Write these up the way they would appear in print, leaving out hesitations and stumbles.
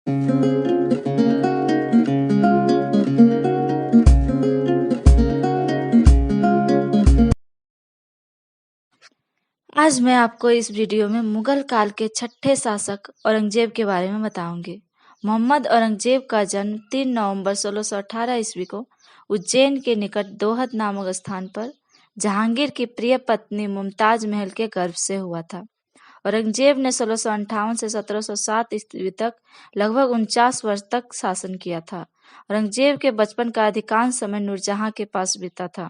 आज मैं आपको इस वीडियो में मुगल काल के छठे शासक औरंगजेब के बारे में बताऊंगी। मोहम्मद औरंगजेब का जन्म 3 नवंबर 1618 ईस्वी को उज्जैन के निकट दोहद नामक स्थान पर जहांगीर की प्रिय पत्नी मुमताज महल के गर्भ से हुआ था। औरंगजेब ने 1658 से 1707 ईस्वी तक लगभग 49 वर्ष तक शासन किया था। औरंगजेब के बचपन का अधिकांश समय नूरजहां के पास बीता था।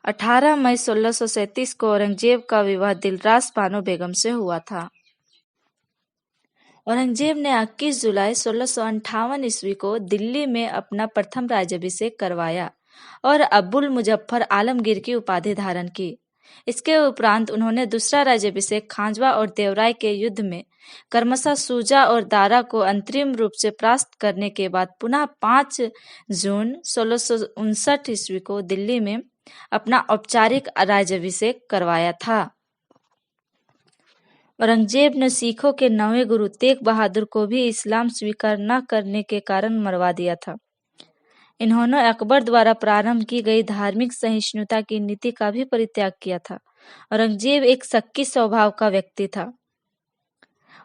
18 मई 1637 को औरंगजेब का विवाह दिलरास बानो बेगम से हुआ था। औरंगजेब ने 21 जुलाई 1658 ईस्वी को दिल्ली में अपना प्रथम राज्याभिषेक करवाया और अबुल मुजफ्फर आलमगीर की उपाधि धारण की। इसके उपरांत उन्होंने दूसरा राज्याभिषेक खांजवा और देवराय के युद्ध में क्रमशः सूजा और दारा को अंतरिम रूप से परास्त करने के बाद पुनः 5 जून 1659 ईस्वी को दिल्ली में अपना औपचारिक राज्याभिषेक करवाया था। औरंगजेब ने सिखों के 9वें गुरु तेग बहादुर को भी इस्लाम स्वीकार न करने के कारण मरवा दिया था। इन्होंने अकबर द्वारा प्रारंभ की गई धार्मिक सहिष्णुता की नीति का भी परित्याग किया था। औरंगजेब एक शक्की स्वभाव का व्यक्ति था।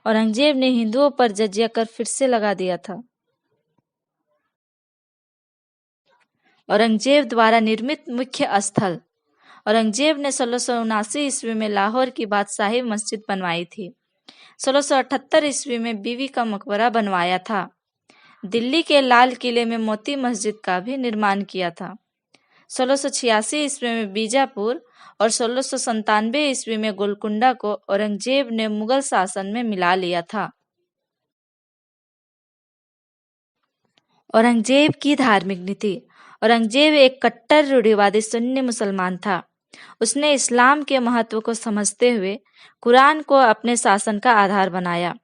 औरंगजेब ने हिंदुओं पर जजिया कर फिर से लगा दिया था। औरंगजेब द्वारा निर्मित मुख्य स्थल। औरंगजेब ने 1679 ईस्वी में लाहौर की बादशाही मस्जिद बनवाई थी। 1678 ईस्वी में बीवी का मकबरा बनवाया था। दिल्ली के लाल किले में मोती मस्जिद का भी निर्माण किया था। 1686 ईस्वी में बीजापुर और 1697 ईस्वी में गोलकुंडा को औरंगजेब ने मुगल शासन में मिला लिया था। औरंगजेब की धार्मिक नीति। औरंगजेब एक कट्टर रूढ़िवादी सुन्नी मुसलमान था। उसने इस्लाम के महत्व को समझते हुए कुरान को अपने शासन का आधार बनाया।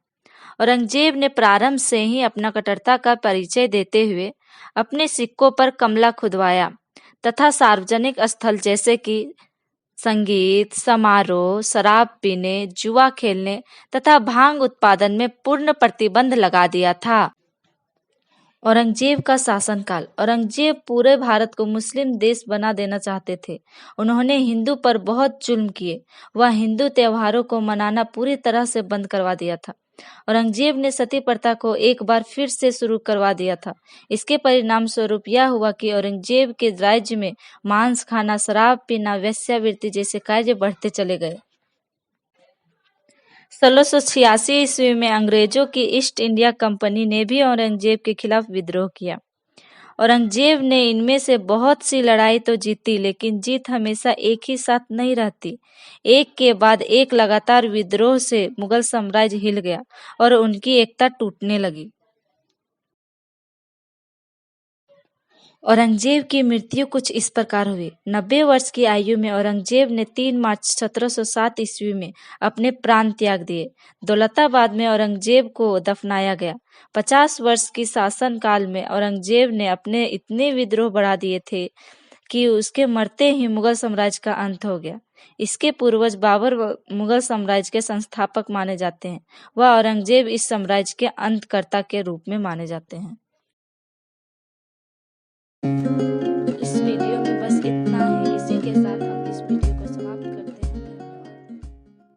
औरंगजेब ने प्रारंभ से ही अपना कट्टरता का परिचय देते हुए अपने सिक्कों पर कमला खुदवाया तथा सार्वजनिक स्थल जैसे कि संगीत समारोह, शराब पीने, जुआ खेलने तथा भांग उत्पादन में पूर्ण प्रतिबंध लगा दिया था। औरंगजेब का शासनकाल। औरंगजेब पूरे भारत को मुस्लिम देश बना देना चाहते थे। उन्होंने हिंदू पर बहुत जुल्म किए। वह हिंदू त्योहारों को मनाना पूरी तरह से बंद करवा दिया था। औरंगजेब ने सती प्रथा को एक बार फिर से शुरू करवा दिया था। इसके परिणाम स्वरूप यह हुआ कि औरंगजेब के राज्य में मांस खाना, शराब पीना, वेश्यावृत्ति जैसे कार्य बढ़ते चले गए। 1686 ईस्वी में अंग्रेजों की ईस्ट इंडिया कंपनी ने भी औरंगजेब के खिलाफ विद्रोह किया। औरंगजेब ने इनमें से बहुत सी लड़ाई तो जीती, लेकिन जीत हमेशा एक ही साथ नहीं रहती। एक के बाद एक लगातार विद्रोह से मुगल साम्राज्य हिल गया और उनकी एकता टूटने लगी। औरंगजेब की मृत्यु कुछ इस प्रकार हुई। 90 वर्ष की आयु में औरंगजेब ने 3 मार्च 1707 ईस्वी में अपने प्राण त्याग दिए। दौलताबाद में औरंगजेब को दफनाया गया। 50 वर्ष की शासन काल में औरंगजेब ने अपने इतने विद्रोह बढ़ा दिए थे कि उसके मरते ही मुगल साम्राज्य का अंत हो गया। इसके पूर्वज बाबर मुगल साम्राज्य के संस्थापक माने जाते हैं। वह औरंगजेब इस साम्राज्य के अंतकर्ता के रूप में माने जाते हैं।